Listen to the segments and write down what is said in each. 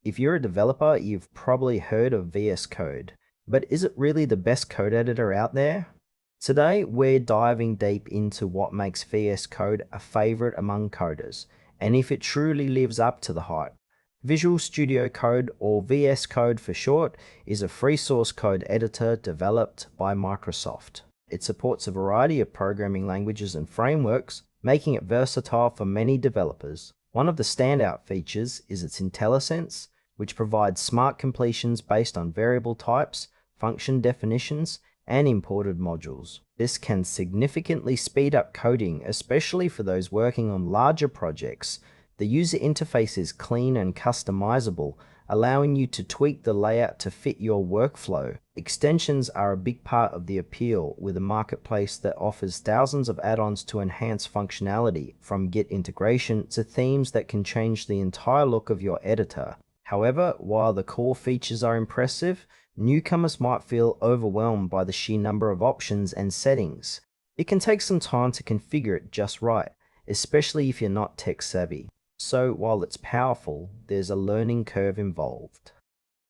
If you're a developer, you've probably heard of VS Code, but is it really the best code editor out there? Today, we're diving deep into what makes VS Code a favorite among coders, and if it truly lives up to the hype. Visual Studio Code, or VS Code for short, is a free source code editor developed by Microsoft. It supports a variety of programming languages and frameworks, making it versatile for many developers. One of the standout features is its IntelliSense, which provides smart completions based on variable types, function definitions, and imported modules. This can significantly speed up coding, especially for those working on larger projects. The user interface is clean and customizable, allowing you to tweak the layout to fit your workflow. Extensions are a big part of the appeal, with a marketplace that offers thousands of add-ons to enhance functionality, from Git integration to themes that can change the entire look of your editor. However, while the core features are impressive, newcomers might feel overwhelmed by the sheer number of options and settings. It can take some time to configure it just right, especially if you're not tech savvy. So while it's powerful, there's a learning curve involved.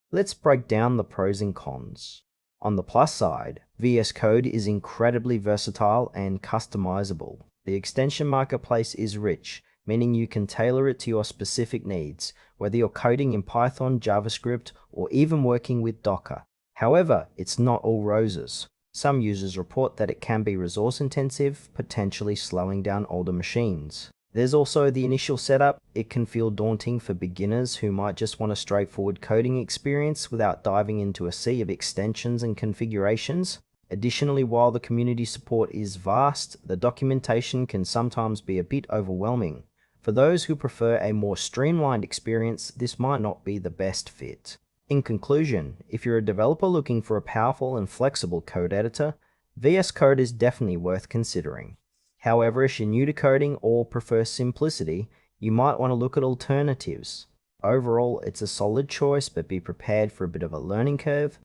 Let's break down the pros and cons. On the plus side, VS Code is incredibly versatile and customizable. The extension marketplace is rich, meaning you can tailor it to your specific needs, whether you're coding in Python, JavaScript, or even working with Docker. However, it's not all roses. Some users report that it can be resource intensive, potentially slowing down older machines. There's also the initial setup. It can feel daunting for beginners who might just want a straightforward coding experience without diving into a sea of extensions and configurations. Additionally, while the community support is vast, the documentation can sometimes be a bit overwhelming. For those who prefer a more streamlined experience, this might not be the best fit. In conclusion, if you're a developer looking for a powerful and flexible code editor, VS Code is definitely worth considering. However, if you're new to coding or prefer simplicity, you might want to look at alternatives. Overall, it's a solid choice, but be prepared for a bit of a learning curve.